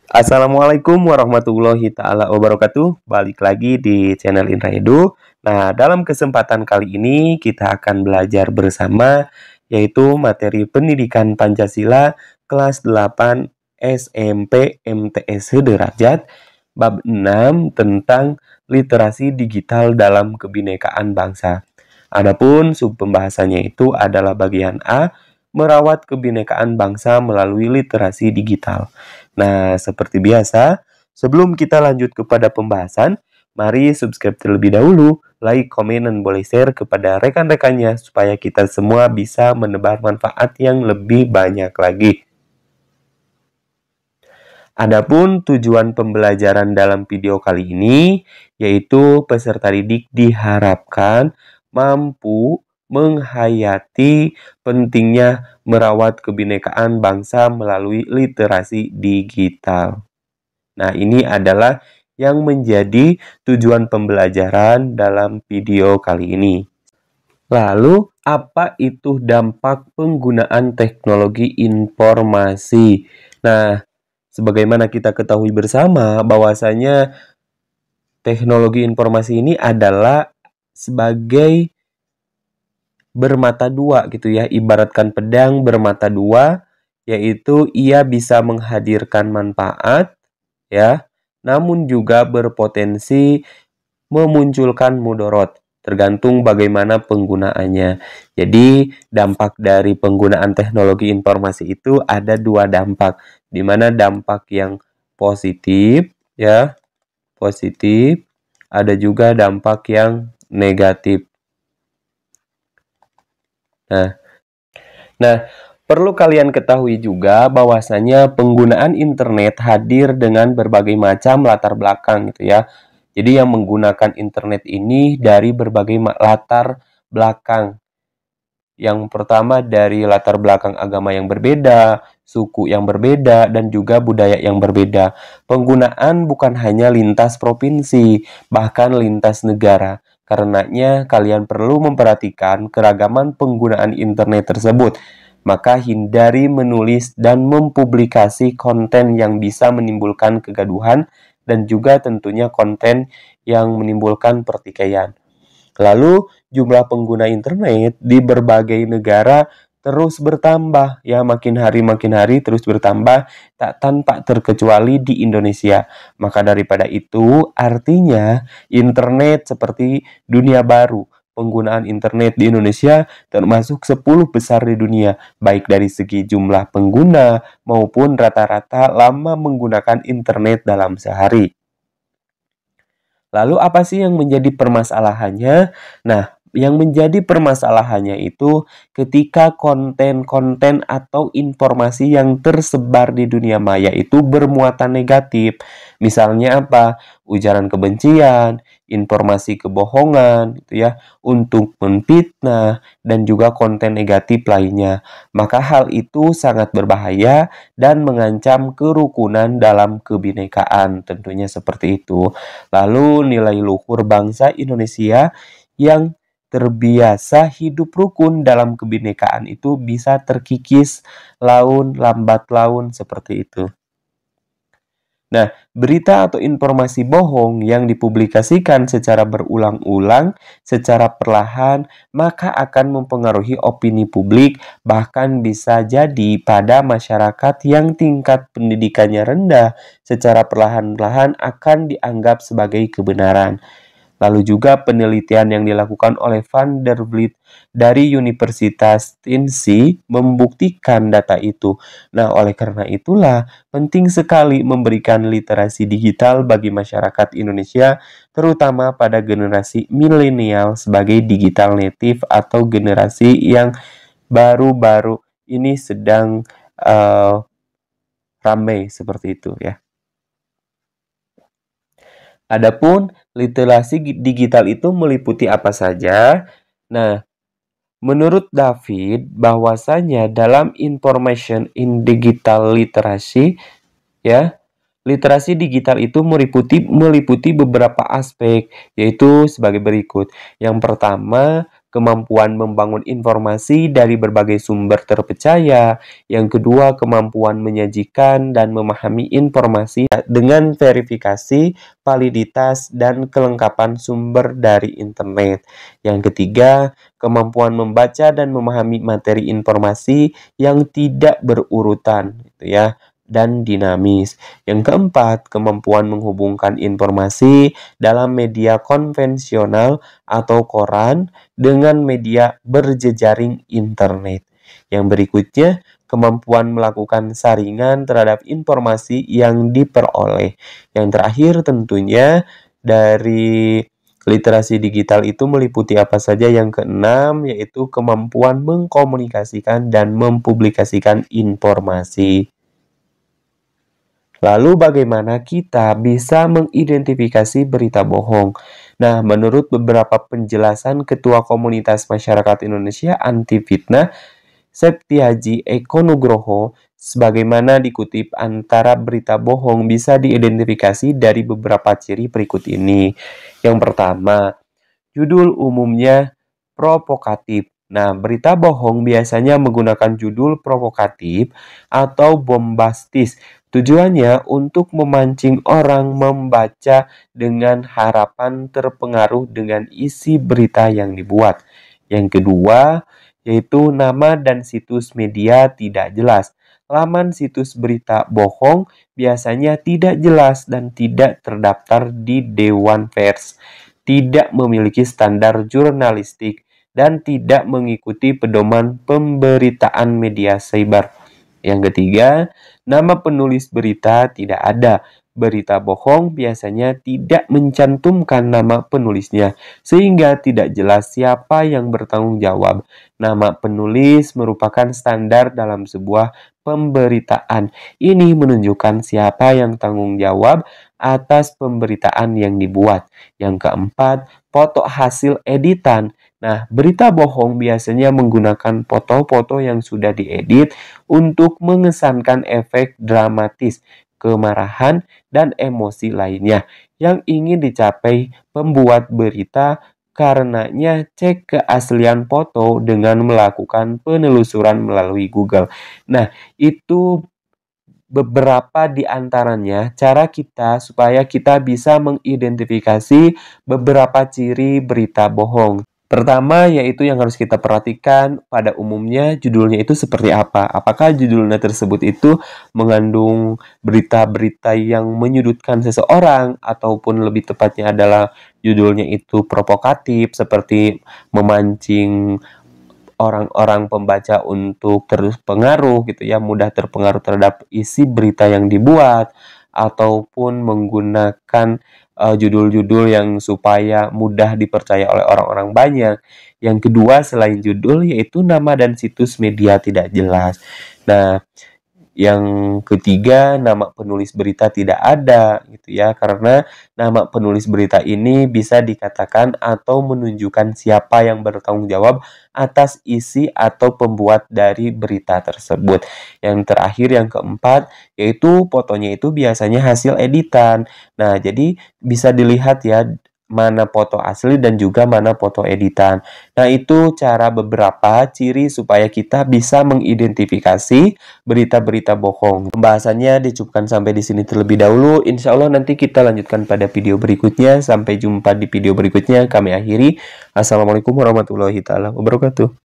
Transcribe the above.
Assalamualaikum warahmatullahi taala wabarakatuh. Balik lagi di channel Indra Edu. Nah, dalam kesempatan kali ini kita akan belajar bersama yaitu materi pendidikan Pancasila kelas 8 SMP MTS Sederajat bab 6 tentang literasi digital dalam kebinekaan bangsa. Adapun sub pembahasannya itu adalah bagian A, merawat kebinekaan bangsa melalui literasi digital. Nah, seperti biasa, sebelum kita lanjut kepada pembahasan, mari subscribe terlebih dahulu, like, komen, dan boleh share kepada rekan-rekannya supaya kita semua bisa menebar manfaat yang lebih banyak lagi. Adapun tujuan pembelajaran dalam video kali ini, yaitu peserta didik diharapkan mampu menghayati pentingnya merawat kebinekaan bangsa melalui literasi digital. Nah, ini adalah yang menjadi tujuan pembelajaran dalam video kali ini. Lalu, apa itu dampak penggunaan teknologi informasi? Nah, sebagaimana kita ketahui bersama bahwasanya teknologi informasi ini adalah sebagai bermata dua gitu ya, ibaratkan pedang bermata dua, yaitu ia bisa menghadirkan manfaat ya, namun juga berpotensi memunculkan mudorot, tergantung bagaimana penggunaannya. Jadi, dampak dari penggunaan teknologi informasi itu ada dua dampak, di mana dampak yang positif ya, positif, ada juga dampak yang negatif. Nah, perlu kalian ketahui juga bahwasanya penggunaan internet hadir dengan berbagai macam latar belakang gitu ya. Jadi yang menggunakan internet ini dari berbagai latar belakang. Yang pertama dari latar belakang agama yang berbeda, suku yang berbeda, dan juga budaya yang berbeda. Penggunaan bukan hanya lintas provinsi, bahkan lintas negara. Karenanya kalian perlu memperhatikan keragaman penggunaan internet tersebut. Maka hindari menulis dan mempublikasi konten yang bisa menimbulkan kegaduhan dan juga tentunya konten yang menimbulkan pertikaian. Lalu jumlah pengguna internet di berbagai negara terus bertambah ya, makin hari terus bertambah, tak tanpa terkecuali di Indonesia. Maka daripada itu artinya internet seperti dunia baru. Penggunaan internet di Indonesia termasuk 10 besar di dunia, baik dari segi jumlah pengguna maupun rata-rata lama menggunakan internet dalam sehari. Lalu apa sih yang menjadi permasalahannya? Nah, yang menjadi permasalahannya itu ketika konten-konten atau informasi yang tersebar di dunia maya itu bermuatan negatif. Misalnya apa? Ujaran kebencian, informasi kebohongan, gitu ya, untuk menfitnah dan juga konten negatif lainnya. Maka hal itu sangat berbahaya dan mengancam kerukunan dalam kebinekaan, tentunya seperti itu. Lalu nilai luhur bangsa Indonesia yang terbiasa hidup rukun dalam kebinekaan itu bisa terkikis laun lambat laun seperti itu. Nah, berita atau informasi bohong yang dipublikasikan secara berulang-ulang, secara perlahan, maka akan mempengaruhi opini publik, bahkan bisa jadi pada masyarakat yang tingkat pendidikannya rendah, secara perlahan-lahan akan dianggap sebagai kebenaran. Lalu juga penelitian yang dilakukan oleh Van der Vliet dari Universitas Tennessee membuktikan data itu. Nah, oleh karena itulah penting sekali memberikan literasi digital bagi masyarakat Indonesia, terutama pada generasi milenial sebagai digital native atau generasi yang baru-baru ini sedang ramai seperti itu ya. Adapun literasi digital itu meliputi apa saja? Nah, menurut David bahwasanya dalam information in digital literacy ya, literasi digital itu meliputi beberapa aspek, yaitu sebagai berikut. Yang pertama, kemampuan membangun informasi dari berbagai sumber terpercaya. Yang kedua, kemampuan menyajikan dan memahami informasi dengan verifikasi, validitas, dan kelengkapan sumber dari internet. Yang ketiga, kemampuan membaca dan memahami materi informasi yang tidak berurutan, gitu ya, dan dinamis. Yang keempat, kemampuan menghubungkan informasi dalam media konvensional atau koran dengan media berjejaring internet. Yang berikutnya, kemampuan melakukan saringan terhadap informasi yang diperoleh. Yang terakhir tentunya dari literasi digital itu meliputi apa saja? Yang keenam, yaitu kemampuan mengkomunikasikan dan mempublikasikan informasi. Lalu bagaimana kita bisa mengidentifikasi berita bohong? Nah, menurut beberapa penjelasan Ketua Komunitas Masyarakat Indonesia Anti Fitnah, Septiaji Eko Nugroho, sebagaimana dikutip, antara berita bohong bisa diidentifikasi dari beberapa ciri berikut ini. Yang pertama, judul umumnya provokatif. Nah, berita bohong biasanya menggunakan judul provokatif atau bombastis. Tujuannya untuk memancing orang membaca dengan harapan terpengaruh dengan isi berita yang dibuat. Yang kedua, yaitu nama dan situs media tidak jelas. Laman situs berita bohong biasanya tidak jelas dan tidak terdaftar di Dewan Pers, tidak memiliki standar jurnalistik, dan tidak mengikuti pedoman pemberitaan media cyber. Yang ketiga, nama penulis berita tidak ada. Berita bohong biasanya tidak mencantumkan nama penulisnya, sehingga tidak jelas siapa yang bertanggung jawab. Nama penulis merupakan standar dalam sebuah pemberitaan. Ini menunjukkan siapa yang tanggung jawab atas pemberitaan yang dibuat. Yang keempat, foto hasil editan. Nah, berita bohong biasanya menggunakan foto-foto yang sudah diedit untuk mengesankan efek dramatis, kemarahan, dan emosi lainnya yang ingin dicapai pembuat berita. Karenanya, cek keaslian foto dengan melakukan penelusuran melalui Google. Nah, itu beberapa di antaranya cara kita supaya kita bisa mengidentifikasi beberapa ciri berita bohong. Pertama, yaitu yang harus kita perhatikan pada umumnya judulnya itu seperti apa. Apakah judulnya tersebut itu mengandung berita-berita yang menyudutkan seseorang, ataupun lebih tepatnya adalah judulnya itu provokatif, seperti memancing orang-orang pembaca untuk terpengaruh gitu ya, mudah terpengaruh terhadap isi berita yang dibuat, ataupun menggunakan judul-judul yang supaya mudah dipercaya oleh orang-orang banyak. Yang kedua selain judul yaitu nama dan situs media tidak jelas. Nah, yang ketiga, nama penulis berita tidak ada gitu ya, karena nama penulis berita ini bisa dikatakan atau menunjukkan siapa yang bertanggung jawab atas isi atau pembuat dari berita tersebut. Yang terakhir, yang keempat, yaitu fotonya itu biasanya hasil editan. Nah, jadi bisa dilihat ya mana foto asli dan juga mana foto editan. Nah, itu cara beberapa ciri supaya kita bisa mengidentifikasi berita-berita bohong. Pembahasannya dicukupkan sampai di sini terlebih dahulu. Insya Allah nanti kita lanjutkan pada video berikutnya. Sampai jumpa di video berikutnya. Kami akhiri. Assalamualaikum warahmatullahi wabarakatuh.